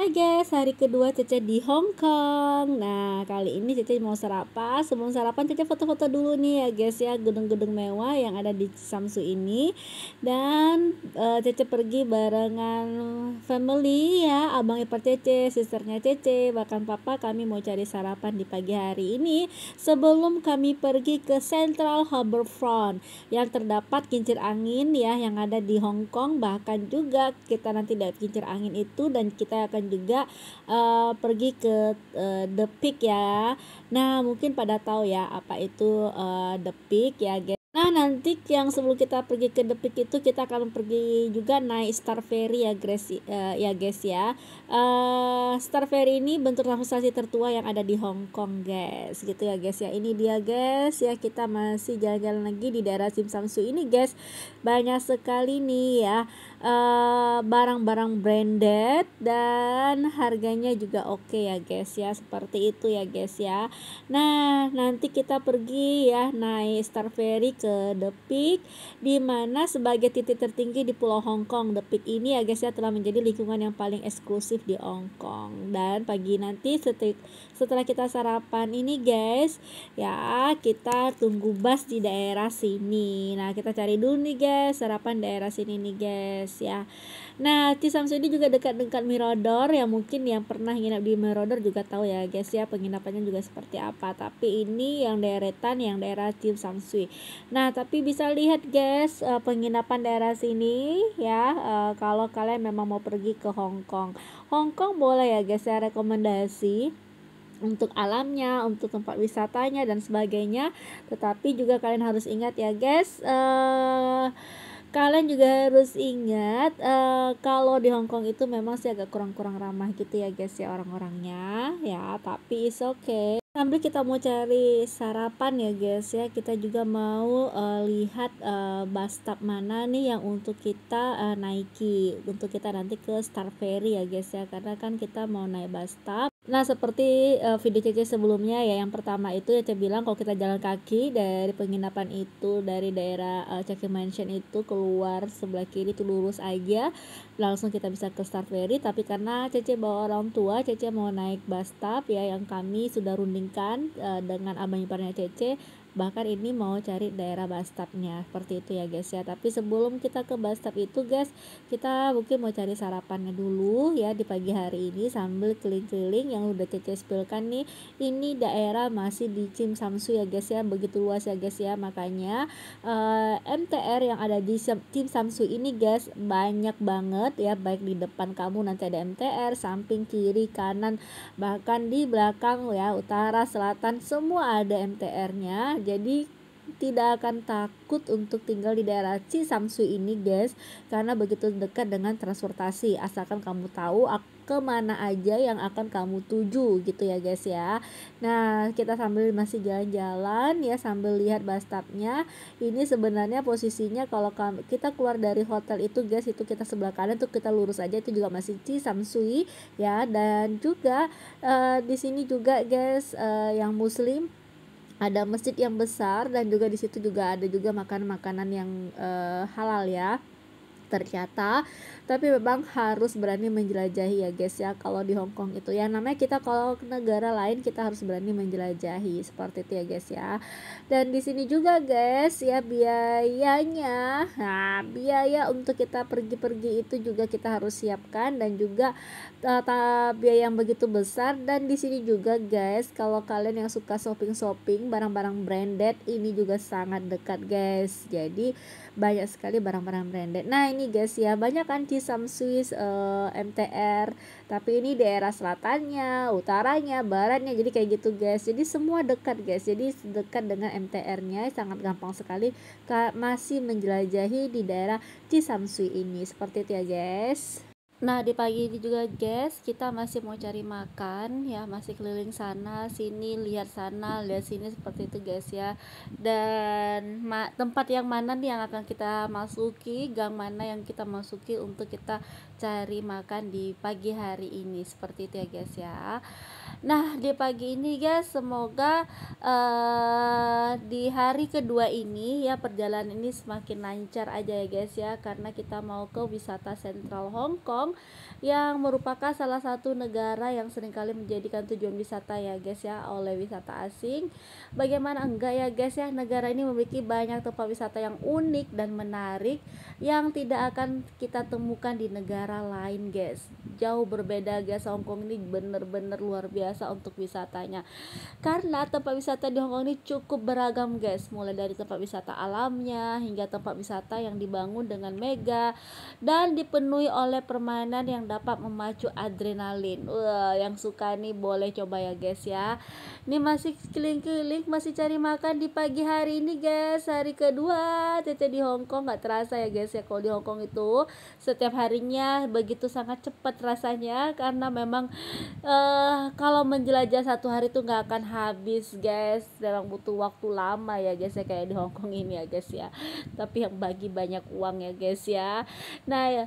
Hai guys, hari kedua Cece di Hong Kong. Nah, kali ini Cece mau sarapan. Sebelum sarapan Cece foto-foto dulu nih ya guys ya, gedung-gedung mewah yang ada di Samsu ini. Dan Cece pergi barengan family ya, abang ipar Cece, sisternya Cece, bahkan papa. Kami mau cari sarapan di pagi hari ini sebelum kami pergi ke Central Harbourfront yang terdapat kincir angin ya yang ada di Hong Kong. Bahkan juga kita nanti lihat kincir angin itu dan kita akan juga pergi ke The Peak ya. Nah, mungkin pada tahu ya apa itu The Peak ya guys. Nah, nanti yang sebelum kita pergi ke The Peak itu kita akan pergi juga naik Star Ferry ya guys ya guys ya. Star Ferry ini bentuk transportasi tertua yang ada di Hong Kong guys, gitu ya guys ya. Ini dia guys ya, kita masih jalan-jalan lagi di daerah Tsim Sha Tsui ini guys. Banyak sekali nih ya barang-barang branded dan harganya juga oke ya guys ya, seperti itu ya guys ya. Nah, nanti kita pergi ya naik Star Ferry ke The Peak, di mana sebagai titik tertinggi di Pulau Hong Kong. The Peak ini ya guys ya telah menjadi lingkungan yang paling eksklusif di Hong Kong. Dan pagi nanti setelah kita sarapan ini guys ya, kita tunggu bus di daerah sini. Nah, kita cari dulu nih guys sarapan daerah sini nih guys ya. Nah, Cisamsu ini juga dekat-dekat Mirador ya, mungkin yang pernah nginap di Mirador juga tahu ya guys ya penginapannya juga seperti apa. Tapi ini yang deretan yang daerah Cisamsu. Nah, tapi bisa lihat guys penginapan daerah sini ya, kalau kalian memang mau pergi ke Hong Kong. Hong Kong boleh ya guys ya, rekomendasi untuk alamnya, untuk tempat wisatanya dan sebagainya. Tetapi juga kalian harus ingat ya guys, kalian juga harus ingat kalau di Hong Kong itu memang sih agak kurang-kurang ramah gitu ya guys ya orang-orangnya ya, tapi it's okay. Sambil kita mau cari sarapan ya guys ya, kita juga mau lihat bus stop mana nih yang untuk kita naiki untuk kita nanti ke Star Ferry ya guys ya, karena kan kita mau naik bus stop. Nah, seperti video Cece sebelumnya ya, yang pertama itu ya Cece bilang kalau kita jalan kaki dari penginapan itu, dari daerah Cece Mansion itu keluar sebelah kiri itu lurus aja langsung kita bisa ke Star Ferry. Tapi karena Cece bawa orang tua, Cece mau naik bus stop ya yang kami sudah rundingkan dengan abang iparnya Cece. Bahkan ini mau cari daerah bus stopnya seperti itu ya guys ya. Tapi sebelum kita ke bus stop itu guys, kita mungkin mau cari sarapannya dulu ya di pagi hari ini sambil keliling-keliling yang udah Cece spillkan nih. Ini daerah masih di Tsim Sha Tsui ya guys ya, begitu luas ya guys ya. Makanya MTR yang ada di Tsim Sha Tsui ini guys banyak banget ya, baik di depan kamu nanti ada MTR, samping, kiri, kanan, bahkan di belakang ya, utara, selatan, semua ada MTR-nya. Jadi tidak akan takut untuk tinggal di daerah Cisamsu ini guys, karena begitu dekat dengan transportasi, asalkan kamu tahu kemana aja yang akan kamu tuju gitu ya guys ya. Nah, kita sambil masih jalan-jalan ya sambil lihat bus stopnya. Ini sebenarnya posisinya kalau kita keluar dari hotel itu guys, itu kita sebelah kanan tuh kita lurus aja itu juga masih Cisamsui ya. Dan juga di sini juga guys yang muslim ada masjid yang besar, dan juga di situ juga ada juga makanan-makanan yang halal ya ternyata. Tapi memang harus berani menjelajahi ya guys ya, kalau di Hong Kong itu ya namanya kita kalau ke negara lain kita harus berani menjelajahi seperti itu ya guys ya. Dan di sini juga guys ya biayanya, nah biaya untuk kita pergi-pergi itu juga kita harus siapkan, dan juga biaya yang begitu besar. Dan di sini juga guys kalau kalian yang suka shopping barang-barang branded ini juga sangat dekat guys, jadi banyak sekali barang-barang branded. Nah ini guys ya, banyak kan Cisamsui MTR, tapi ini daerah selatannya, utaranya, baratnya, jadi kayak gitu guys. Jadi semua dekat guys, jadi dekat dengan MTR-nya, sangat gampang sekali masih menjelajahi di daerah Cisamsui ini, seperti itu ya guys. Nah, di pagi ini juga guys kita masih mau cari makan ya, masih keliling sana sini, lihat sana lihat sini seperti itu guys ya. Dan tempat yang mana nih yang akan kita masuki, gang mana yang kita masuki untuk kita cari makan di pagi hari ini, seperti itu ya guys ya. Nah, di pagi ini guys, semoga di hari kedua ini ya perjalanan ini semakin lancar aja ya guys ya, karena kita mau ke wisata Sentral Hong Kong yang merupakan salah satu negara yang seringkali menjadikan tujuan wisata ya guys ya oleh wisata asing. Bagaimana enggak ya guys ya, negara ini memiliki banyak tempat wisata yang unik dan menarik yang tidak akan kita temukan di negara lain guys. Jauh berbeda guys, Hong Kong ini bener-bener luar biasa untuk wisatanya, karena tempat wisata di Hong Kong ini cukup beragam guys, mulai dari tempat wisata alamnya hingga tempat wisata yang dibangun dengan mega dan dipenuhi oleh permainan yang dapat memacu adrenalin. Wah, yang suka nih boleh coba ya guys ya. Ini masih keliling-keliling, masih cari makan di pagi hari ini guys, hari kedua Cece di Hong Kong. Nggak terasa ya guys ya, kalau di Hong Kong itu setiap harinya begitu sangat cepat rasanya, karena memang kalau menjelajah satu hari itu nggak akan habis guys, memang butuh waktu lama ya guys ya, kayak di Hong Kong ini ya guys ya, tapi yang bagi banyak uang ya guys ya. Nah ya,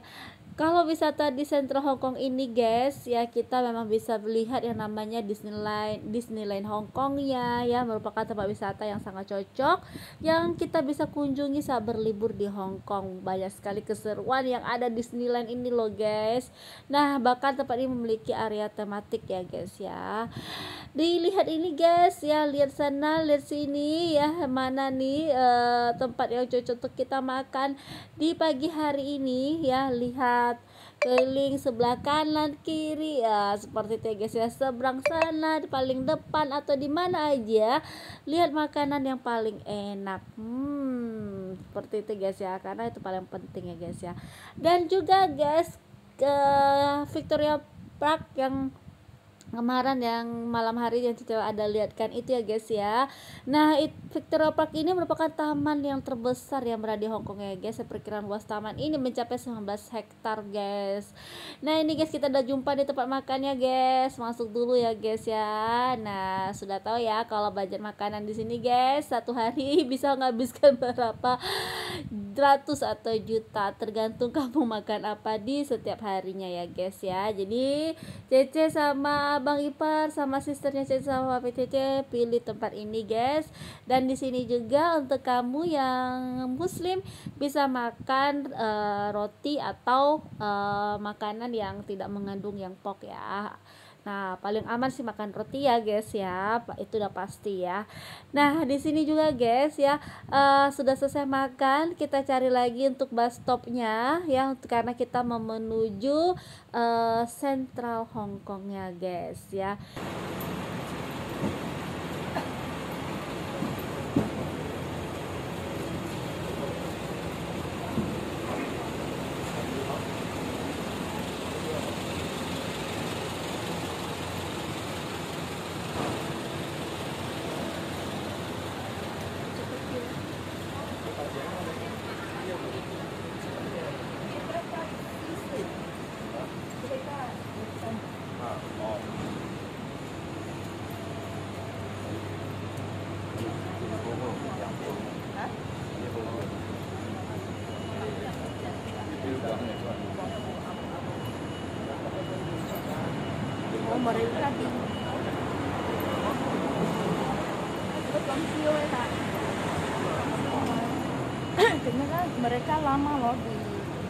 kalau wisata di Central Hong Kong ini guys ya, kita memang bisa melihat yang namanya Disneyland Hong Kong ya, merupakan tempat wisata yang sangat cocok yang kita bisa kunjungi saat berlibur di Hong Kong. Banyak sekali keseruan yang ada di Disneyland ini loh guys. Nah, bahkan tempat ini memiliki area tematik ya guys ya. Dilihat ini guys ya, lihat sana, lihat sini ya, mana nih tempat yang cocok untuk kita makan di pagi hari ini ya. Lihat keliling sebelah kanan kiri ya, seperti itu ya guys ya, seberang sana, di paling depan atau di mana aja, lihat makanan yang paling enak. Seperti itu guys ya, karena itu paling penting ya guys ya. Dan juga guys, ke Victoria Park yang kemarin yang malam hari yang Cica ada lihat kan itu ya guys ya. Nah, Victoria Park ini merupakan taman yang terbesar yang berada di Hong Kong ya guys. Perkiraan luas taman ini mencapai 19 hektar guys. Nah, ini guys, kita udah jumpa di tempat makannya guys. Masuk dulu ya guys ya. Nah, sudah tahu ya kalau budget makanan di sini guys, satu hari bisa menghabiskan berapa ratus atau juta, tergantung kamu makan apa di setiap harinya ya guys ya. Jadi Cece sama Abang Ipar sama sisternya Cece sama papi Cece pilih tempat ini guys. Dan di sini juga untuk kamu yang muslim bisa makan roti atau makanan yang tidak mengandung yang pork ya. Nah, paling aman sih makan roti ya guys ya, itu udah pasti ya. Nah, di sini juga guys ya, sudah selesai makan, kita cari lagi untuk bus stopnya ya, karena kita mau menuju Central Hong Kong ya guys ya. Oh, mereka di kayaknya kan mereka lama loh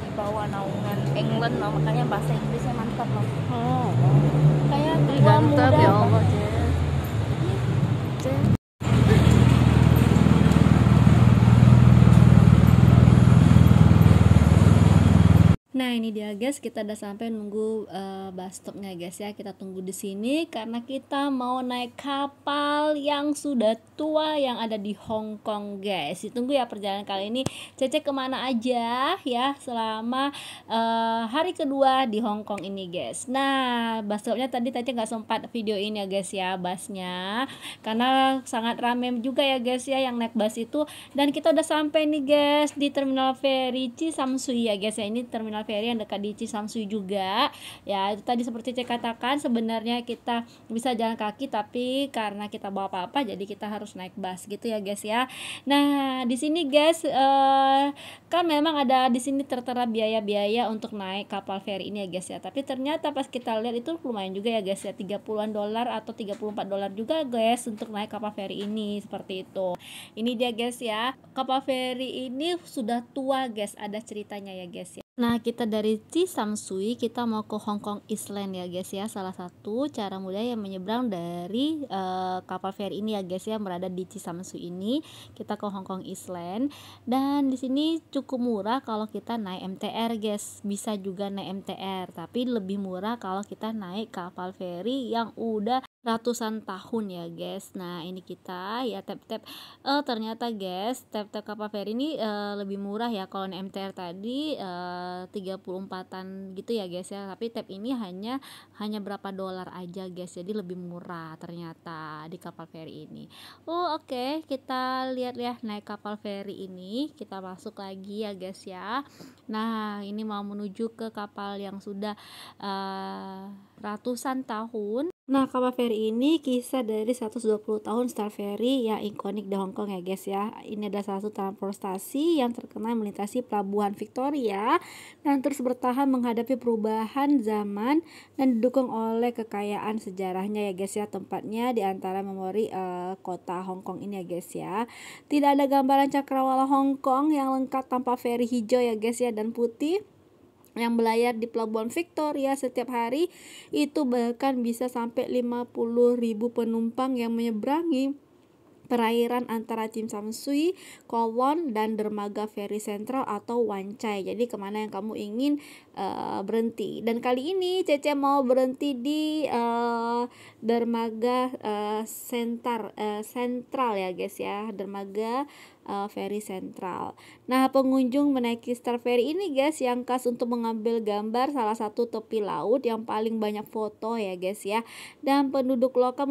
di bawah naungan England loh, makanya bahasa Inggrisnya mantap loh. Kayak tua muda ya Allah. Nah, ini dia guys, kita udah sampai nunggu bus stopnya guys ya. Kita tunggu di sini karena kita mau naik kapal yang sudah tua yang ada di Hong Kong guys. Ditunggu ya perjalanan kali ini Cece kemana aja ya selama hari kedua di Hong Kong ini guys. Nah, bus stopnya tadi Cece nggak sempat video ini ya guys ya, busnya, karena sangat ramai juga ya guys ya yang naik bus itu. Dan kita udah sampai nih guys di Terminal Feri Tsim Sha Tsui ya guys ya. Ini Terminal Feri feri yang dekat di Cisamsui juga. Ya, itu tadi seperti saya katakan, sebenarnya kita bisa jalan kaki, tapi karena kita bawa apa-apa jadi kita harus naik bus gitu ya guys ya. Nah, di sini guys kan memang ada di sini tertera biaya-biaya untuk naik kapal feri ini ya guys ya. Tapi ternyata pas kita lihat itu lumayan juga ya guys ya, 30-an dolar atau 34 dolar juga guys untuk naik kapal feri ini, seperti itu. Ini dia guys ya, kapal feri ini sudah tua guys, ada ceritanya ya guys ya. Nah, kita dari Cisamsui kita mau ke Hong Kong Island ya guys ya. Salah satu cara mudah yang menyeberang dari kapal feri ini ya guys ya, berada di Cisamsui ini. Kita ke Hong Kong Island, dan di sini cukup murah kalau kita naik MTR guys. Bisa juga naik MTR, tapi lebih murah kalau kita naik kapal feri yang udah ratusan tahun ya guys. Nah, ini kita ya tap-tap. Ternyata guys, tap-tap kapal feri ini lebih murah ya. Kalau naik MTR tadi 34-an gitu ya guys ya, tapi tap ini hanya berapa dolar aja guys, jadi lebih murah ternyata di kapal feri ini. Oke, kita lihat ya naik kapal feri ini. Kita masuk lagi ya guys ya. Nah, ini mau menuju ke kapal yang sudah ratusan tahun. Nah, kapal feri ini kisah dari 120 tahun Star Ferry yang ikonik di Hong Kong ya guys ya. Ini adalah salah satu transportasi yang terkenal melintasi pelabuhan Victoria dan terus bertahan menghadapi perubahan zaman dan didukung oleh kekayaan sejarahnya ya guys ya. Tempatnya di antara memori kota Hong Kong ini ya guys ya. Tidak ada gambaran cakrawala Hong Kong yang lengkap tanpa feri hijau ya guys ya, dan putih yang belayar di pelabuhan Victoria setiap hari. Itu bahkan bisa sampai 50.000 penumpang yang menyeberangi perairan antara Cisamsui, Kowloon, dan dermaga feri sentral atau Wan Chai. Jadi kemana yang kamu ingin berhenti. Dan kali ini Cece mau berhenti di dermaga sentral ya guys ya, dermaga feri sentral. Nah, pengunjung menaiki Star Ferry ini guys yang khas untuk mengambil gambar salah satu tepi laut yang paling banyak foto ya guys ya. Dan penduduk lokal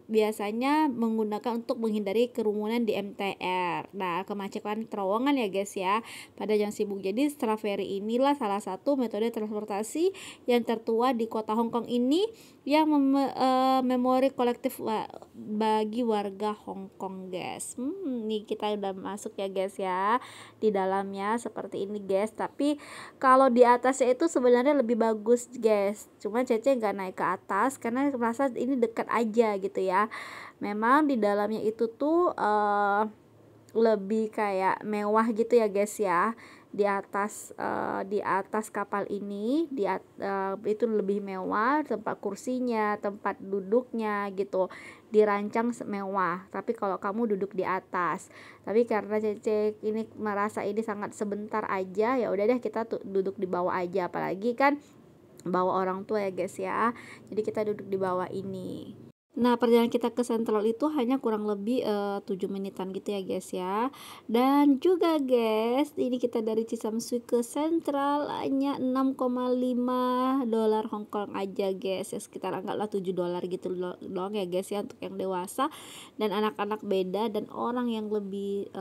biasanya menggunakan untuk menghindari kerumunan di MTR. Nah, kemacetan terowongan ya guys ya pada jam sibuk. Jadi Star Ferry inilah salah satu metode transportasi yang tertua di kota Hong Kong ini yang memori kolektif bagi warga Hong Kong guys. Nih kita udah masuk ya guys ya di dalamnya seperti ini guys. Tapi kalau di atasnya itu sebenarnya lebih bagus guys, cuma Cece nggak naik ke atas karena merasa ini dekat aja gitu ya. Memang di dalamnya itu tuh lebih kayak mewah gitu ya guys ya. Di atas kapal ini itu lebih mewah, tempat kursinya, tempat duduknya gitu dirancang mewah. Tapi kalau kamu duduk di atas, tapi karena Cece ini merasa ini sangat sebentar aja, ya udah deh kita duduk di bawah aja, apalagi kan bawa orang tua ya guys ya. Jadi kita duduk di bawah ini. Nah, perjalanan kita ke Sentral itu hanya kurang lebih 7 menitan gitu ya guys ya. Dan juga guys, ini kita dari Cisamsui ke Sentral hanya 6,5 dolar Hong Kong aja guys ya, sekitar anggaplah 7 dolar gitu doang ya guys ya untuk yang dewasa, dan anak-anak beda, dan orang yang lebih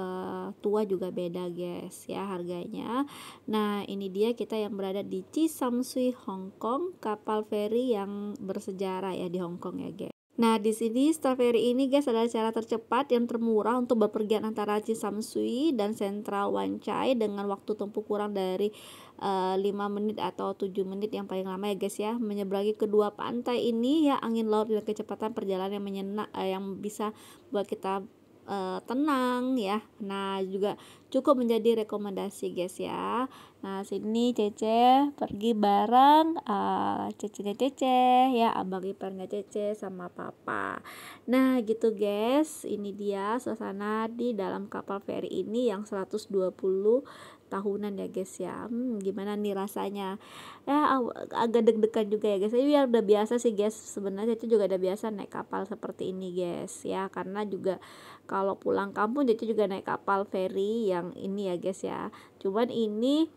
tua juga beda guys ya harganya. Nah, ini dia kita yang berada di Cisamsui Hong Kong, kapal feri yang bersejarah ya di Hong Kong ya guys. Nah, di sini Star Ferry ini guys adalah cara tercepat yang termurah untuk bepergian antara Cisamsui dan Sentral Wan Chai dengan waktu tempuh kurang dari 5 menit atau 7 menit yang paling lama ya guys ya. Menyeberangi kedua pantai ini ya, angin laut dan kecepatan perjalanan yang menyenang yang bisa buat kita tenang ya. Nah, juga cukup menjadi rekomendasi guys ya. Nah, sini Cece pergi bareng Cece ya, abang iparnya Cece sama papa. Nah, gitu guys, ini dia suasana di dalam kapal feri ini yang 120 tahunan ya guys ya. Gimana nih rasanya? Ya agak deg-degan juga ya guys. Ini udah biasa sih guys. Sebenarnya Cece juga udah biasa naik kapal seperti ini guys ya, karena juga kalau pulang kampung Cece juga naik kapal feri yang ini ya guys ya. Cuman ini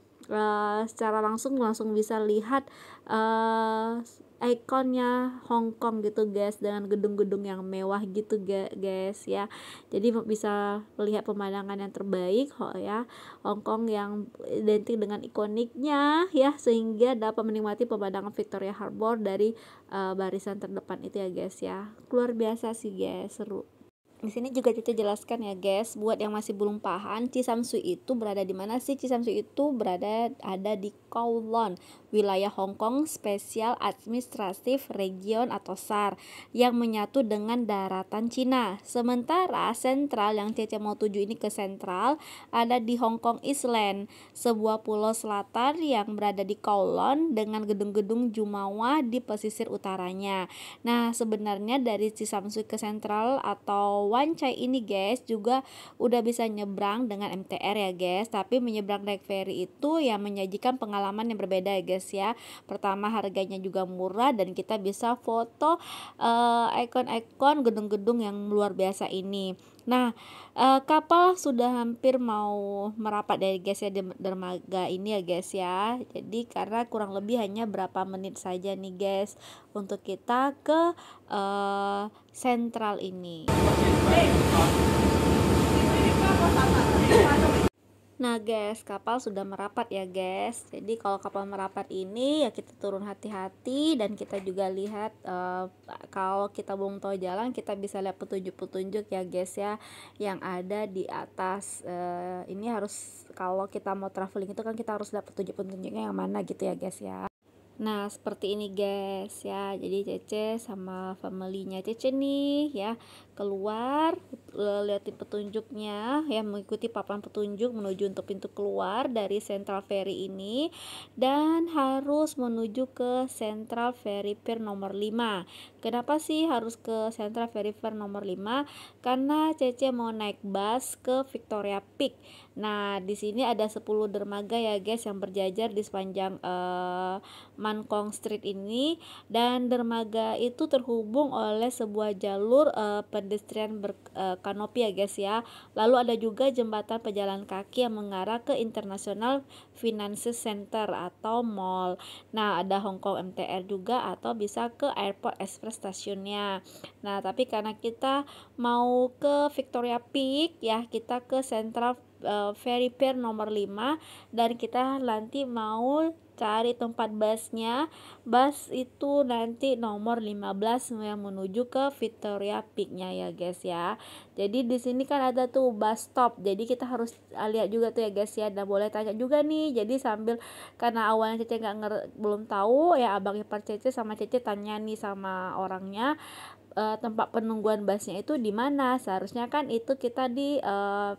secara langsung bisa lihat ikonnya Hong Kong gitu guys, dengan gedung-gedung yang mewah gitu guys ya. Jadi bisa melihat pemandangan yang terbaik ya Hong Kong yang identik dengan ikoniknya ya, sehingga dapat menikmati pemandangan Victoria Harbour dari barisan terdepan itu ya guys ya. Luar biasa sih guys, seru. Di sini juga Cici jelaskan ya guys, buat yang masih belum paham, Cisamsui itu berada di mana sih? Cisamsui itu ada di Kowloon, wilayah Hong Kong Special Administrative Region atau SAR, yang menyatu dengan daratan Cina. Sementara sentral yang Cece mau tuju ini ke sentral ada di Hong Kong Island, sebuah pulau selatan yang berada di Kowloon dengan gedung-gedung Jumawa di pesisir utaranya. Nah, sebenarnya dari Cisamsui ke sentral atau Wan Chai ini guys juga udah bisa nyebrang dengan MTR ya guys, tapi menyeberang naik ferry itu yang menyajikan pengalaman yang berbeda ya guys ya. Pertama, harganya juga murah dan kita bisa foto ikon-ikon gedung-gedung yang luar biasa ini. Nah, kapal sudah hampir mau merapat dari guys ya di dermaga ini ya guys ya. Jadi karena kurang lebih hanya berapa menit saja nih guys untuk kita ke sentral ini. Nah guys, kapal sudah merapat ya guys. Jadi kalau kapal merapat ini ya kita turun hati-hati, dan kita juga lihat kalau kita belum tahu jalan, kita bisa lihat petunjuk-petunjuk ya guys ya yang ada di atas. Ini harus, kalau kita mau traveling itu kan kita harus lihat petunjuk-petunjuknya yang mana gitu ya guys ya. Nah seperti ini guys ya, jadi Cece sama familynya Cece nih ya keluar, liatin petunjuknya ya, mengikuti papan petunjuk menuju untuk pintu keluar dari Central Ferry ini, dan harus menuju ke Central Ferry Pier nomor 5. Kenapa sih harus ke Central Ferry Pier nomor 5? Karena Cece mau naik bus ke Victoria Peak. Nah di sini ada 10 dermaga ya guys yang berjajar di sepanjang Man Kong Street ini, dan dermaga itu terhubung oleh sebuah jalur pedestrian berkanopi ya guys ya. Lalu ada juga jembatan pejalan kaki yang mengarah ke International Finance Center atau mall. Nah ada Hong Kong MTR juga, atau bisa ke Airport Express Stationnya. Nah tapi karena kita mau ke Victoria Peak ya, kita ke Central Ferry Pier nomor 5, dan kita nanti mau cari tempat busnya. Bus itu nanti nomor 15 yang menuju ke Victoria Peak-nya ya guys ya. Jadi di sini kan ada tuh bus stop. Jadi kita harus lihat juga tuh ya guys ya. Dan boleh tanya juga nih. Jadi sambil, karena awalnya Cece belum tahu ya, abang ipar Cece sama Cece tanya nih sama orangnya, tempat penungguan busnya itu di mana. Seharusnya kan itu kita di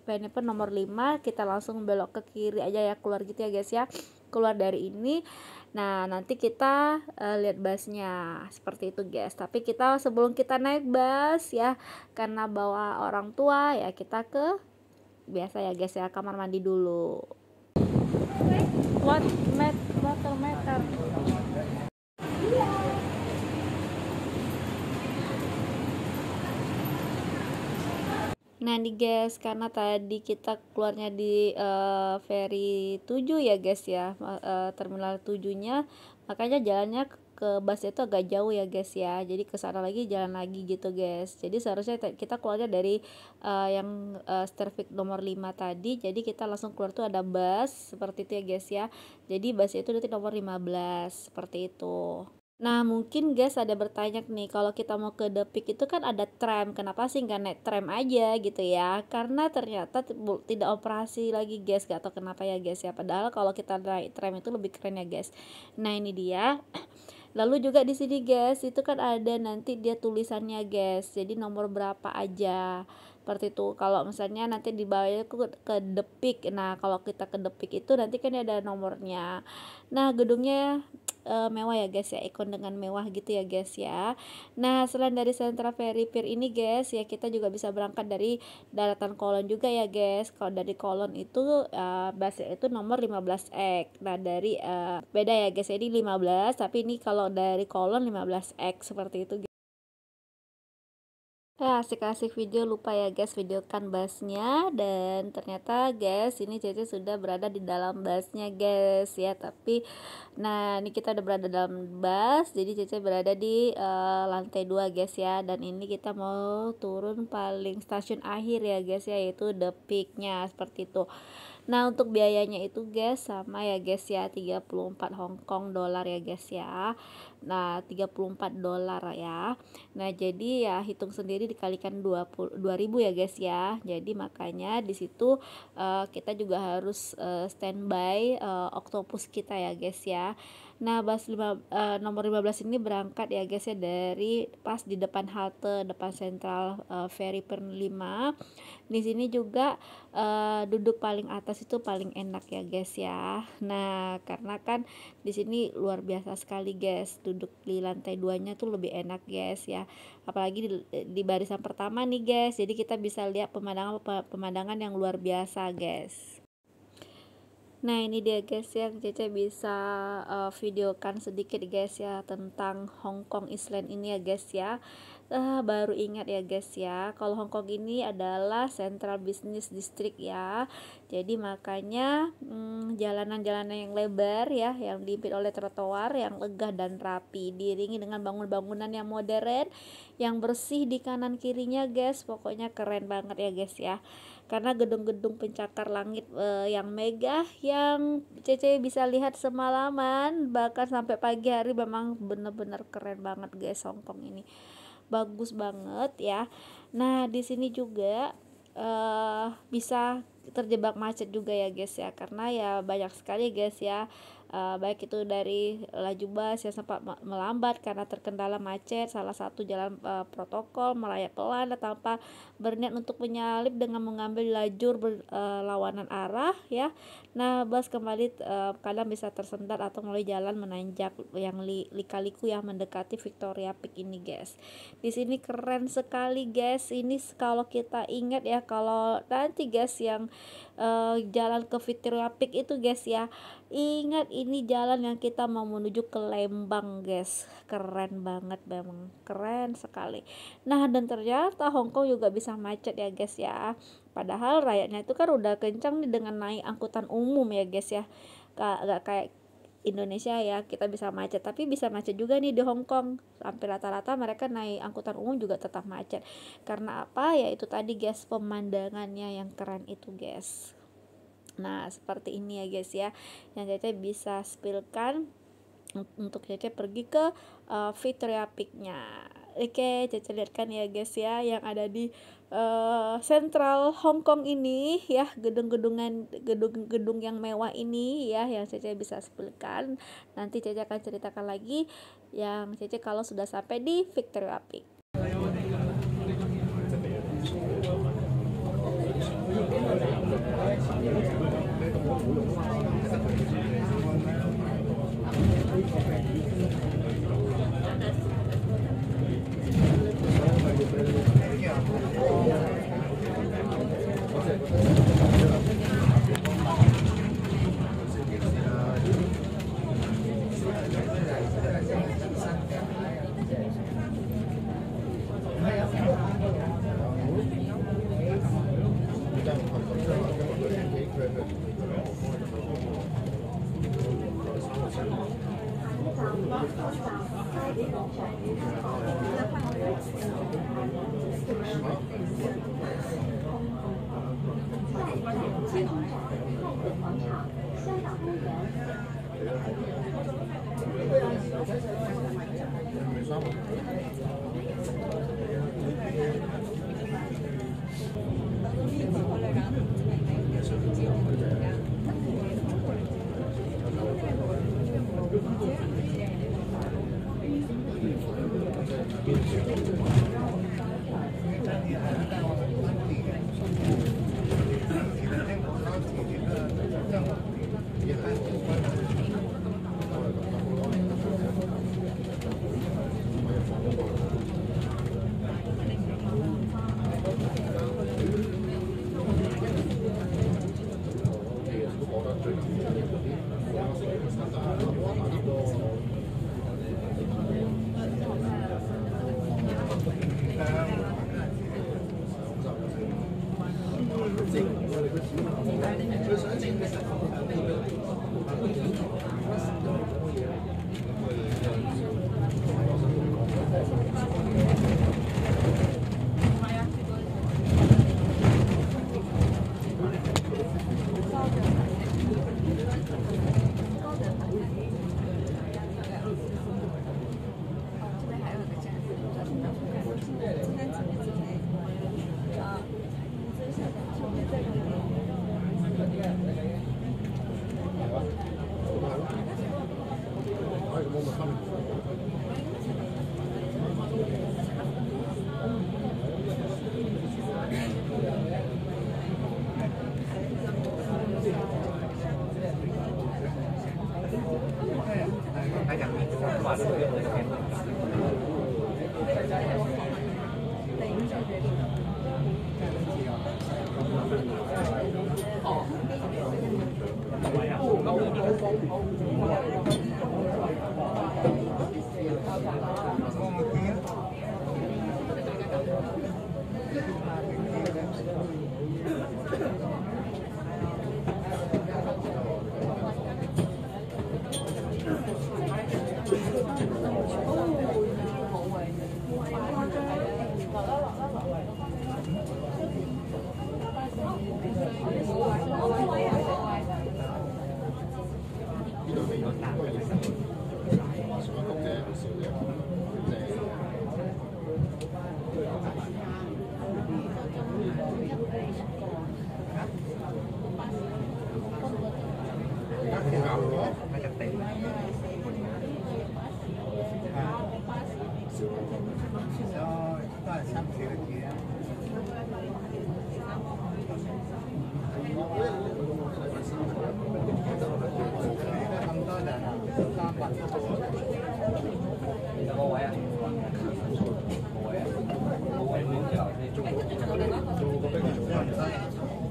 Pineapple nomor 5, kita langsung belok ke kiri aja ya, keluar gitu ya guys ya, keluar dari ini. Nah nanti kita lihat busnya seperti itu guys. Tapi kita sebelum kita naik bus ya, karena bawa orang tua ya, kita ke biasa ya guys ya, kamar mandi dulu. Water meter. Nah nih guys, karena tadi kita keluarnya di ferry 7 ya guys ya, terminal 7-nya, makanya jalannya ke bus itu agak jauh ya guys ya. Jadi ke sana lagi, jalan lagi gitu guys. Jadi seharusnya kita keluarnya dari yang Stervik nomor 5 tadi. Jadi kita langsung keluar tuh ada bus seperti itu ya guys ya. Jadi bus itu nanti nomor 15 seperti itu. Nah mungkin guys ada bertanya nih, kalau kita mau ke The Peak itu kan ada tram, kenapa sih nggak naik tram aja gitu ya? Karena ternyata tidak operasi lagi guys, gak tau kenapa ya guys ya. Padahal kalau kita naik tram itu lebih keren ya guys. Nah ini dia. Lalu juga di sini guys, itu kan ada nanti dia tulisannya guys, jadi nomor berapa aja seperti itu. Kalau misalnya nanti di bawahnya ke The Peak, nah kalau kita ke The Peak itu nanti kan ada nomornya. Nah gedungnya mewah ya guys ya, ikon dengan mewah gitu ya guys ya. Nah selain dari Central Ferry Pier ini guys ya, kita juga bisa berangkat dari daratan Kowloon juga ya guys. Kalau dari Kowloon itu busnya itu nomor 15X. Nah dari beda ya guys, jadi 15, tapi ini kalau dari Kowloon 15X seperti itu. Asik-asik video lupa ya guys videokan busnya, dan ternyata guys ini Cece sudah berada di dalam busnya guys ya. Tapi nah ini kita udah berada dalam bus, jadi Cece berada di lantai 2 guys ya, dan ini kita mau turun paling stasiun akhir ya guys ya, yaitu The Peak-nya seperti itu. Nah untuk biayanya itu guys sama ya guys ya, 34 Hong Kong dollar ya guys ya. Nah 34 dolar ya. Nah jadi ya hitung sendiri dikalikan 20.000 ya guys ya. Jadi makanya di situ kita juga harus standby oktopus kita ya guys ya. Nah nomor 15 ini berangkat ya guys ya dari pas di depan halte depan Central Ferry Per 5. Di sini juga duduk paling atas itu paling enak ya guys ya. Nah karena kan di sini luar biasa sekali guys, duduk di lantai 2-nya tuh lebih enak guys ya, apalagi di barisan pertama nih guys. Jadi kita bisa lihat pemandangan yang luar biasa guys. Nah ini dia guys ya, Cece bisa videokan sedikit guys ya tentang Hong Kong Island ini ya guys ya. Baru ingat ya guys ya, kalau Hong Kong ini adalah Central Business District ya. Jadi makanya jalanan-jalanan yang lebar ya, yang diimpit oleh trotoar yang lega dan rapi, diiringi dengan bangunan-bangunan yang modern, yang bersih di kanan kirinya guys. Pokoknya keren banget ya guys ya, karena gedung-gedung pencakar langit yang megah yang Cece bisa lihat semalaman bahkan sampai pagi hari. Memang bener-bener keren banget guys, Hong Kong ini bagus banget ya. Nah di sini juga bisa terjebak macet juga ya guys ya, karena ya banyak sekali guys ya, baik itu dari laju bus yang sempat melambat karena terkendala macet. Salah satu jalan protokol melayap pelan tanpa berniat untuk menyalip dengan mengambil lajur berlawanan arah ya. Nah bus kembali kadang bisa tersendat atau melalui jalan menanjak yang lika-liku yang mendekati Victoria Peak ini guys. Di sini keren sekali guys. Ini kalau kita ingat ya, kalau nanti guys yang jalan ke Victoria Peak itu guys ya, ingat ini jalan yang kita mau menuju ke Lembang guys. Keren banget, memang keren sekali. Nah dan ternyata Hong Kong juga bisa macet ya guys ya, padahal rakyatnya itu kan udah kencang nih dengan naik angkutan umum ya guys ya. Gak kayak Indonesia ya, kita bisa macet, tapi bisa macet juga nih di Hong Kong. Sampai rata-rata mereka naik angkutan umum juga tetap macet. Karena apa? Ya itu tadi guys, pemandangannya yang keren itu guys. Nah seperti ini ya guys ya, yang Cece bisa spillkan untuk Cece pergi ke Victoria Peak-nya. Oke, Cece lihatkan ya guys ya, yang ada di Central Hong Kong ini ya, gedung-gedung yang mewah ini ya, yang Cece bisa spillkan. Nanti Cece akan ceritakan lagi yang Cece kalau sudah sampai di Victoria Peak.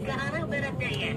Ke arah barat daya.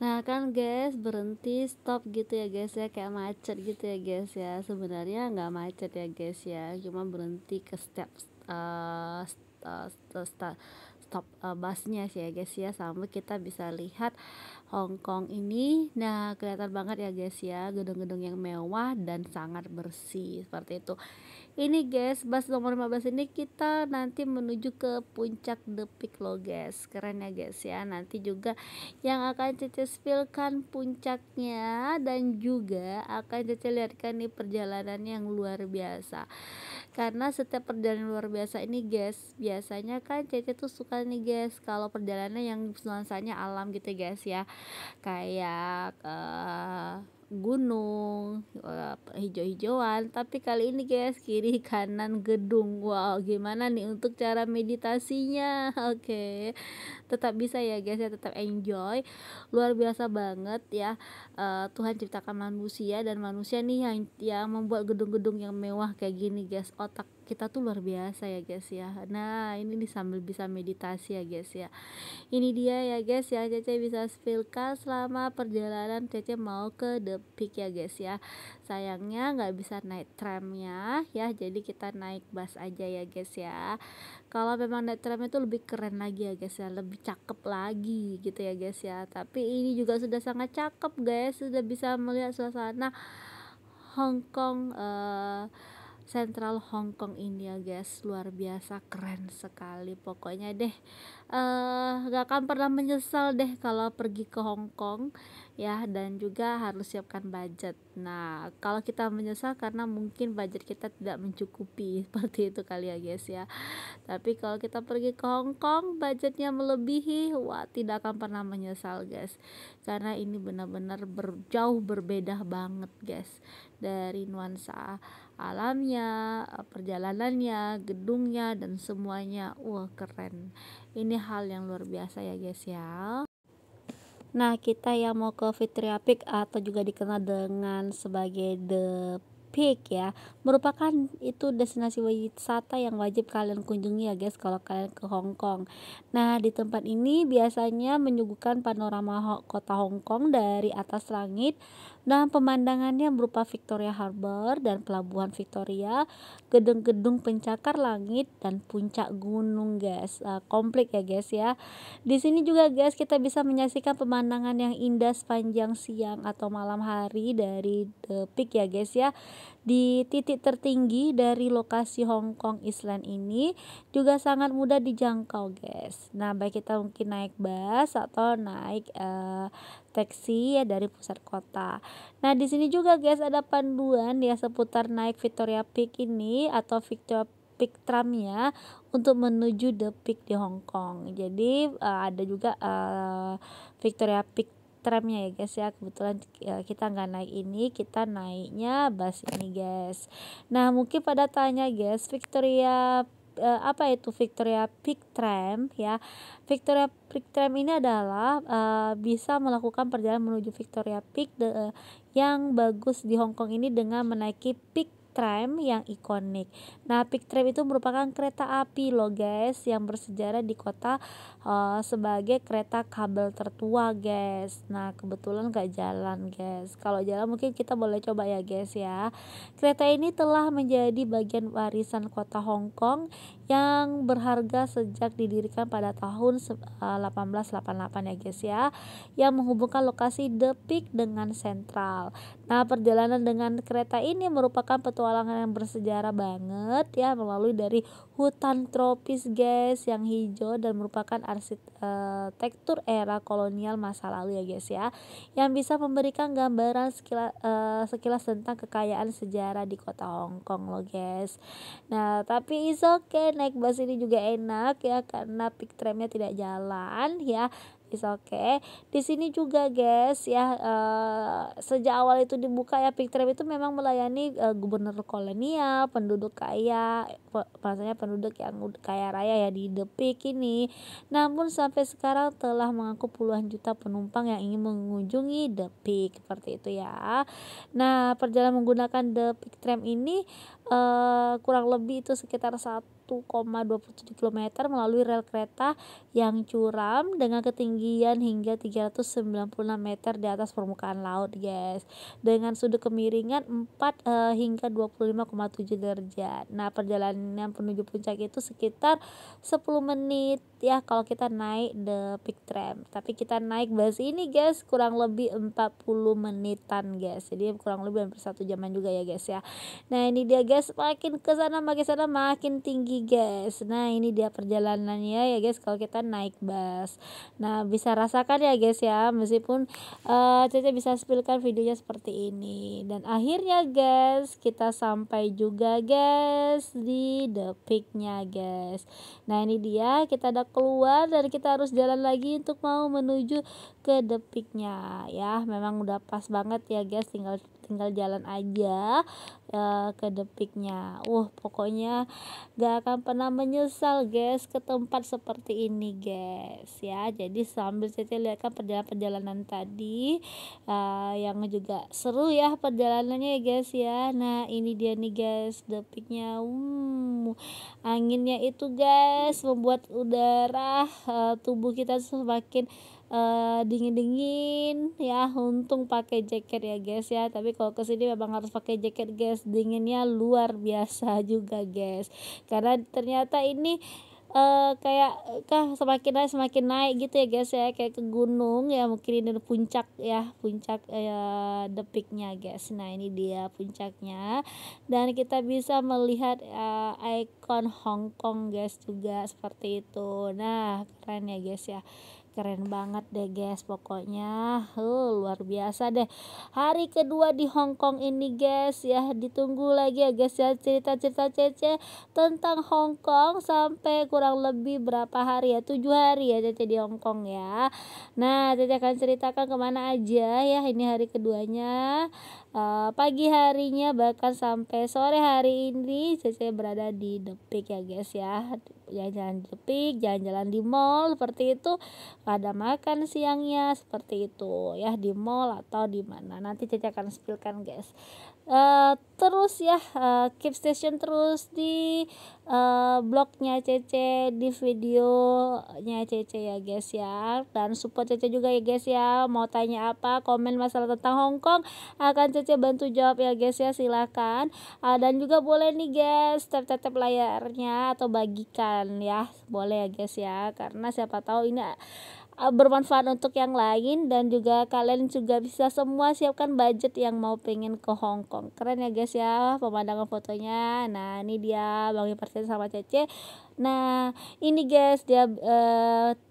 Nah kan guys, berhenti stop gitu ya guys ya, kayak macet gitu ya guys ya. Sebenarnya nggak macet ya guys ya, cuma berhenti ke step stop busnya sih ya guys ya, sampai kita bisa lihat Hong Kong ini. Nah kelihatan banget ya guys ya, gedung-gedung yang mewah dan sangat bersih seperti itu. Ini guys, bus nomor 15 ini kita nanti menuju ke puncak The Peak loh guys. Keren ya guys ya. Nanti juga yang akan Cece spillkan puncaknya, dan juga akan Cece lihatkan nih perjalanan yang luar biasa. Karena setiap perjalanan luar biasa ini guys, biasanya kan Cece tuh suka nih guys kalau perjalanan yang nuansanya alam gitu guys ya. Kayak gunung, hijau-hijauan. Tapi kali ini guys, kiri kanan gedung. Wow, gimana nih untuk cara meditasinya? Oke, tetap bisa ya guys ya, tetap enjoy. Luar biasa banget ya. Tuhan ciptakan manusia, dan manusia nih yang membuat gedung-gedung yang mewah kayak gini guys. Otak kita tuh luar biasa ya guys ya. Nah ini nih sambil bisa meditasi ya guys ya. Ini dia ya guys ya, Cece bisa spillkan selama perjalanan Cece mau ke The Peak ya guys ya. Sayangnya nggak bisa naik tramnya ya, jadi kita naik bus aja ya guys ya. Kalau memang naik tram itu lebih keren lagi ya guys ya, lebih cakep lagi gitu ya guys ya. Tapi ini juga sudah sangat cakep guys, sudah bisa melihat suasana Hong Kong, Central Hong Kong ini ya guys. Luar biasa keren sekali pokoknya deh. Gak akan pernah menyesal deh kalau pergi ke Hong Kong ya, dan juga harus siapkan budget. Nah kalau kita menyesal karena mungkin budget kita tidak mencukupi seperti itu kali ya guys ya. Tapi kalau kita pergi ke Hong Kong budgetnya melebihi, wah tidak akan pernah menyesal guys, karena ini benar-benar jauh berbeda banget guys, dari nuansa alamnya, perjalanannya, gedungnya, dan semuanya. Wah keren, ini hal yang luar biasa ya guys ya. Nah kita yang mau ke Victoria Peak atau juga dikenal dengan sebagai The Peak ya, merupakan itu destinasi wisata yang wajib kalian kunjungi ya guys kalau kalian ke Hong Kong. Nah di tempat ini biasanya menyuguhkan panorama kota Hong Kong dari atas langit, dan pemandangannya berupa Victoria Harbour dan pelabuhan Victoria, gedung-gedung pencakar langit, dan puncak gunung guys. Komplit ya guys ya. Di sini juga guys kita bisa menyaksikan pemandangan yang indah sepanjang siang atau malam hari dari The Peak ya guys ya. Di titik tertinggi dari lokasi Hong Kong Island ini juga sangat mudah dijangkau guys. Nah baik kita mungkin naik bus atau naik taksi ya dari pusat kota. Nah di sini juga guys ada panduan ya seputar naik Victoria Peak ini atau Victoria Peak tramnya untuk menuju The Peak di Hong Kong. Jadi ada juga Victoria Peak tramnya ya guys ya. Kebetulan kita nggak naik ini, kita naiknya bus ini guys. Nah mungkin pada tanya guys, apa itu Victoria Peak tram ya. Victoria Peak tram ini adalah bisa melakukan perjalanan menuju Victoria Peak yang bagus di Hong Kong ini dengan menaiki Peak tram yang ikonik. Nah Peak tram itu merupakan kereta api loh guys yang bersejarah di kota sebagai kereta kabel tertua guys. Nah kebetulan gak jalan guys, kalau jalan mungkin kita boleh coba ya guys ya. Kereta ini telah menjadi bagian warisan kota Hong Kong yang berharga sejak didirikan pada tahun 1888 ya guys ya, yang menghubungkan lokasi The Peak dengan sentral. Nah perjalanan dengan kereta ini merupakan petualangan yang bersejarah banget ya, melalui dari hutan tropis guys yang hijau dan merupakan arsitektur era kolonial masa lalu ya guys ya, yang bisa memberikan gambaran sekilas tentang kekayaan sejarah di kota Hong Kong loh guys. Nah tapi is okay, naik bus ini juga enak ya karena peak tramnya tidak jalan ya. Is okay. Di sini juga guys ya, sejak awal itu dibuka ya, Peak Tram itu memang melayani gubernur kolonial, penduduk kaya, maksudnya penduduk yang kaya raya ya di The Peak ini. Namun sampai sekarang telah mengangkut puluhan juta penumpang yang ingin mengunjungi The Peak, seperti itu ya. Nah, perjalanan menggunakan The Peak Tram ini kurang lebih itu sekitar 1,27 km melalui rel kereta yang curam dengan ketinggian hingga 396 meter di atas permukaan laut guys, dengan sudut kemiringan 4 hingga 25,7 derajat. Nah perjalanan menuju puncak itu sekitar 10 menit ya kalau kita naik The Peak Tram, tapi kita naik bus ini guys kurang lebih 40 menitan guys, jadi kurang lebih hampir 1 jaman juga ya guys ya. Nah ini dia guys, makin ke sana makin tinggi guys. Nah ini dia perjalanannya ya guys kalau kita naik bus. Nah bisa rasakan ya guys ya, meskipun Cece bisa spillkan videonya seperti ini. Dan akhirnya guys kita sampai juga guys di The Peak-nya guys. Nah ini dia, kita udah keluar dan kita harus jalan lagi untuk mau menuju ke The Peak-nya ya. Memang udah pas banget ya guys, tinggal jalan aja ke The Peak-nya. Pokoknya gak akan pernah menyesal guys ke tempat seperti ini guys ya. Jadi sambil Cece lihatkan perjalanan tadi yang juga seru ya perjalanannya ya guys ya. Nah ini dia nih guys The Peak-nya. Anginnya itu guys membuat udara tubuh kita semakin dingin ya. Untung pakai jaket ya guys ya, tapi kalau kesini memang harus pakai jaket guys, dinginnya luar biasa juga guys, karena ternyata ini kayak semakin naik gitu ya guys ya, kayak ke gunung ya, mungkin ini puncak The Peak-nya guys. Nah ini dia puncaknya dan kita bisa melihat ikon Hong Kong guys juga seperti itu. Nah keren ya guys ya, keren banget deh guys, pokoknya luar biasa deh. Hari kedua di Hong Kong ini guys ya, ditunggu lagi ya guys ya cerita-cerita Cece tentang Hong Kong sampai kurang lebih berapa hari ya, 7 hari ya Cece di Hong Kong ya. Nah Cece akan ceritakan kemana aja ya ini hari keduanya. Pagi harinya bahkan sampai sore hari ini Cece berada di The Peak ya guys ya. Jalan-jalan di The Peak, jalan-jalan di mall seperti itu, ada makan siangnya seperti itu ya di mall atau di mana, nanti Cece akan spillkan guys. Terus ya keep station terus di blognya Cece, di videonya Cece ya guys ya, dan support Cece juga ya guys ya. Mau tanya apa, komen masalah tentang Hong Kong, akan Cece bantu jawab ya guys ya, silakan. Dan juga boleh nih guys tap layarnya atau bagikan ya, boleh ya guys ya, karena siapa tahu ini bermanfaat untuk yang lain, dan juga kalian juga bisa semua siapkan budget yang mau pengen ke Hong Kong. Keren ya guys ya pemandangan fotonya. Nah ini dia Bang Iparsen sama Cece. Nah ini guys dia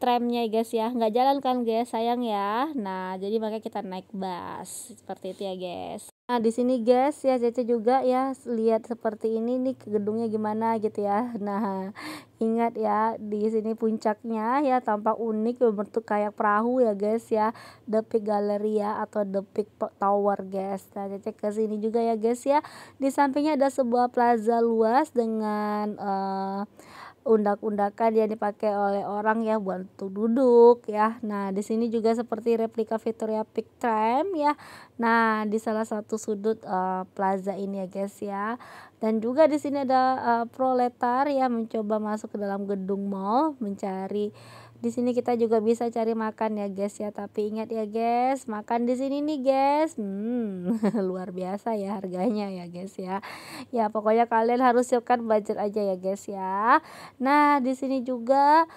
tramnya guys ya, nggak jalan kan guys, sayang ya. Nah jadi makanya kita naik bus seperti itu ya guys. Nah di sini guys ya Cece juga ya lihat seperti ini nih gedungnya gimana gitu ya. Nah ingat ya di sini puncaknya ya tampak unik berbentuk kayak perahu ya guys ya, The Peak Gallery ya atau The Peak Tower guys. Nah Cece ke sini juga ya guys ya. Di sampingnya ada sebuah plaza luas dengan undak-undakan yang dipakai oleh orang ya buat duduk ya. Nah di sini juga seperti replika Victoria Peak Tram ya. Nah di salah satu sudut plaza ini ya guys ya. Dan juga di sini ada proletar ya mencoba masuk ke dalam gedung mall mencari. Di sini kita juga bisa cari makan ya guys ya, tapi ingat ya guys, makan di sini nih guys, luar biasa ya harganya ya guys ya. Ya pokoknya kalian harus siapkan budget aja ya guys ya. Nah di sini juga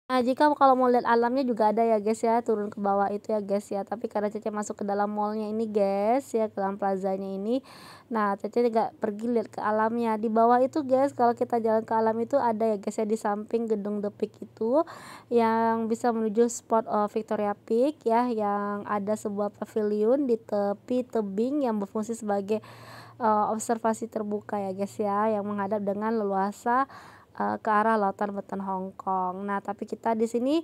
Nah, jika kalau mau lihat alamnya juga ada ya guys ya, turun ke bawah itu ya guys ya. Tapi karena Cece masuk ke dalam mallnya ini guys ya, ke dalam plazanya ini. Nah, Cece nggak pergi lihat ke alamnya. Di bawah itu guys, kalau kita jalan ke alam itu ada ya guys ya, di samping gedung The Peak itu yang bisa menuju spot Victoria Peak ya, yang ada sebuah pavilion di tepi tebing yang berfungsi sebagai observasi terbuka ya guys ya, yang menghadap dengan leluasa ke arah lautan Wetan Hong Kong. Nah, tapi kita di sini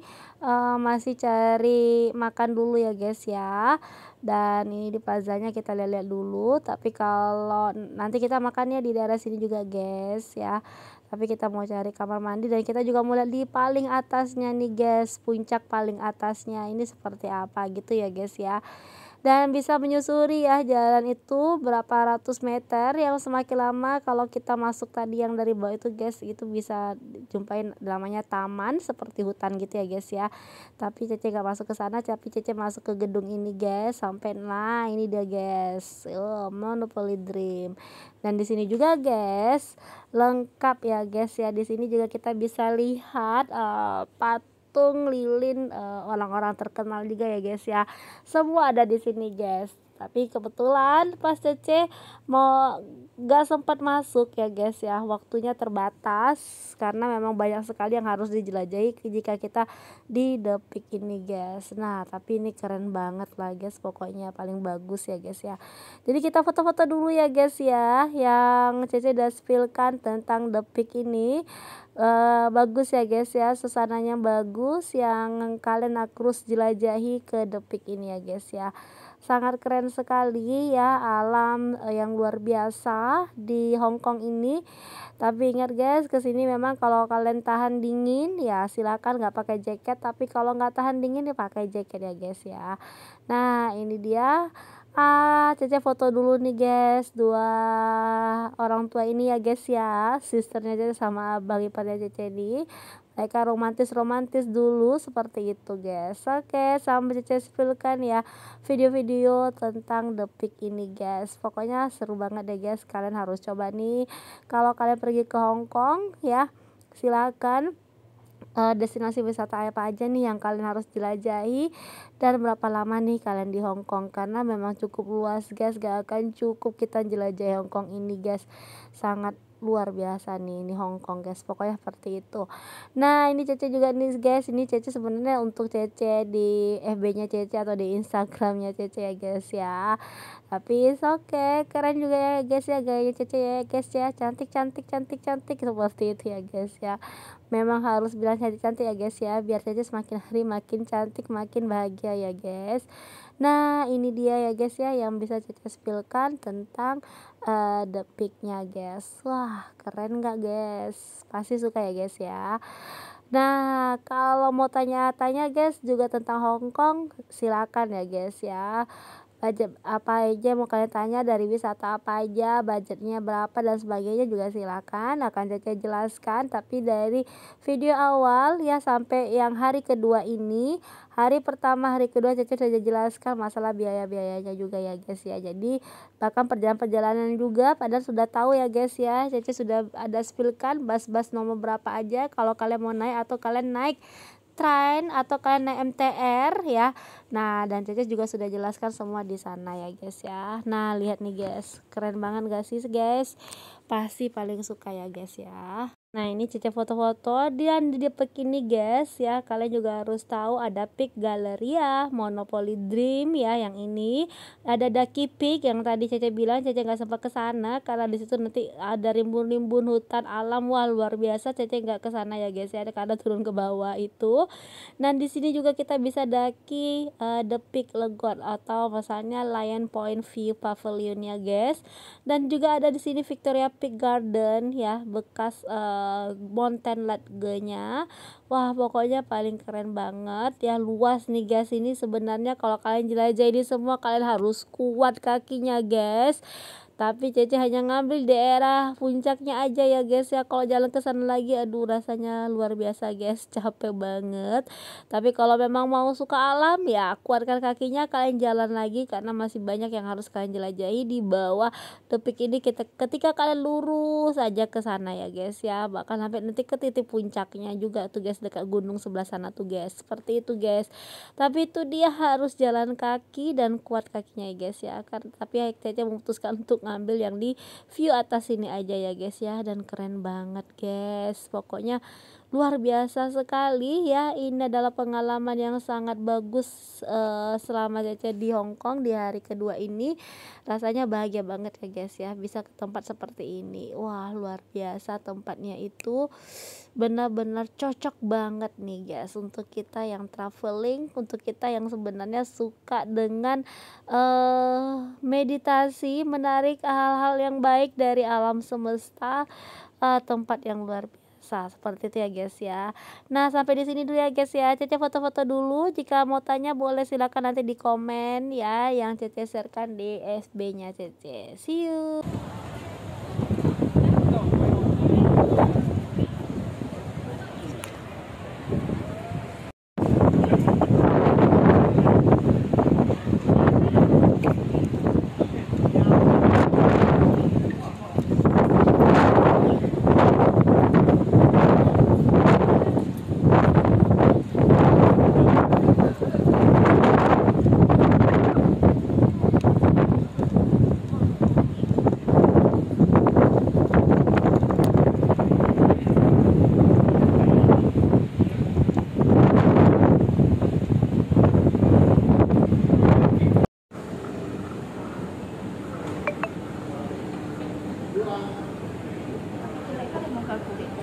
masih cari makan dulu ya guys ya. Dan ini di plazanya kita lihat-lihat dulu. Tapi kalau nanti kita makannya di daerah sini juga guys ya. Tapi kita mau cari kamar mandi dan kita juga mau lihat di paling atasnya nih guys, puncak paling atasnya ini seperti apa gitu ya guys ya. Dan bisa menyusuri ya jalan itu berapa ratus meter, yang semakin lama kalau kita masuk tadi yang dari bawah itu guys, itu bisa jumpain namanya taman seperti hutan gitu ya guys ya. Tapi Cece gak masuk ke sana, tapi Cece masuk ke gedung ini guys, sampai nah ini dia guys, Monopoly Dream. Dan di sini juga guys lengkap ya guys ya, di sini juga kita bisa lihat patung lilin orang-orang terkenal juga ya guys ya. Semua ada di sini guys. Tapi kebetulan pas Cece mau gak sempat masuk ya guys ya, waktunya terbatas karena memang banyak sekali yang harus dijelajahi jika kita di The Peak ini guys. Nah, tapi ini keren banget lah guys, pokoknya paling bagus ya guys ya. Jadi kita foto-foto dulu ya guys ya, yang Cece udah spillkan tentang The Peak ini. Bagus ya guys ya, suasananya bagus, yang kalian harus jelajahi ke The Peak ini ya guys ya. Sangat keren sekali ya, alam yang luar biasa di Hong Kong ini. Tapi ingat guys, kesini memang kalau kalian tahan dingin ya silakan nggak pakai jaket, tapi kalau nggak tahan dingin ya pakai jaket ya guys ya. Nah, ini dia. Cece foto dulu nih guys, dua orang tua ini ya guys ya, sisternya Cece sama abang iparnya Cece nih. Mereka romantis dulu seperti itu guys. Oke, sampai Cece spillkan ya video-video tentang The Peak ini guys. Pokoknya seru banget deh guys, kalian harus coba nih kalau kalian pergi ke Hong Kong ya. Silakan, destinasi wisata apa aja nih yang kalian harus jelajahi dan berapa lama nih kalian di Hong Kong, karena memang cukup luas guys, gak akan cukup kita jelajahi Hong Kong ini guys, sangat luar biasa nih ini Hong Kong guys, pokoknya seperti itu. Nah, ini Cece juga nih guys, ini Cece sebenarnya untuk Cece di FB-nya Cece atau di Instagramnya Cece ya guys ya. Tapi oke, keren juga ya guys ya gayanya Cece ya guys ya, cantik seperti itu ya guys ya. Memang harus bilang cantik-cantik ya guys ya, biar Cece semakin hari makin cantik, makin bahagia ya guys. Nah, ini dia ya guys ya yang bisa Cece spillkan tentang The Peak-nya guys. Wah, keren gak guys? Pasti suka ya guys ya. Nah, kalau mau tanya-tanya guys juga tentang Hong Kong, silakan ya guys ya. Budget apa aja mau kalian tanya, dari wisata apa aja, budgetnya berapa dan sebagainya juga silakan, akan Cece jelaskan. Tapi dari video awal ya sampai yang hari kedua ini, hari pertama hari kedua Cece sudah jelaskan masalah biaya-biayanya juga ya guys ya. Jadi bahkan perjalanan juga padahal sudah tahu ya guys ya, Cece sudah ada spillkan bus nomor berapa aja kalau kalian mau naik, atau kalian naik train atau kalian naik MTR ya. Nah, dan Cece juga sudah jelaskan semua di sana ya guys ya. Nah, lihat nih guys, keren banget gak sih guys? Pasti paling suka ya guys ya. Nah, ini Cece foto-foto dan di depan ini guys ya, kalian juga harus tahu ada Peak Galleria, Monopoly Dream ya, yang ini ada Ducky Peak yang tadi Cece bilang Cece nggak sempat ke sana karena di situ nanti ada rimbun-rimbun hutan alam, wah luar biasa. Cece nggak ke sana ya guys ya, karena turun ke bawah itu. Dan di sini juga kita bisa daki The Peak Legot atau misalnya Lion Point View Pavilion ya guys. Dan juga ada di sini Victoria Peak Garden ya, bekas Mountain Lodge-nya. Wah, pokoknya paling keren banget ya, luas nih guys. Ini sebenarnya kalau kalian jelajah ini semua kalian harus kuat kakinya guys. Tapi Cece hanya ngambil daerah puncaknya aja ya guys ya. Kalau jalan ke sana lagi aduh rasanya luar biasa guys, capek banget. Tapi kalau memang mau suka alam ya kuatkan kakinya, kalian jalan lagi karena masih banyak yang harus kalian jelajahi di bawah tepik ini. Ketika kalian lurus aja ke sana ya guys ya, bahkan sampai nanti ke titik puncaknya juga tuh guys, dekat gunung sebelah sana tuh guys. Seperti itu guys. Tapi itu dia harus jalan kaki dan kuat kakinya ya guys ya. Tapi Cece memutuskan untuk ngambil yang di view atas ini aja ya guys ya, dan keren banget guys. Pokoknya luar biasa sekali ya. Ini adalah pengalaman yang sangat bagus selama Cece di Hong Kong di hari kedua ini. Rasanya bahagia banget ya guys ya, bisa ke tempat seperti ini. Wah luar biasa, tempatnya itu benar-benar cocok banget nih guys untuk kita yang traveling, untuk kita yang sebenarnya suka dengan meditasi, menarik hal-hal yang baik dari alam semesta. Tempat yang luar biasa seperti itu ya guys ya. Nah sampai di sini dulu ya guys ya. Cece foto-foto dulu. Jika mau tanya boleh silakan nanti di komen ya, yang Cece sharekan di FB nya Cece. See you. Mereka mau kalkulasi.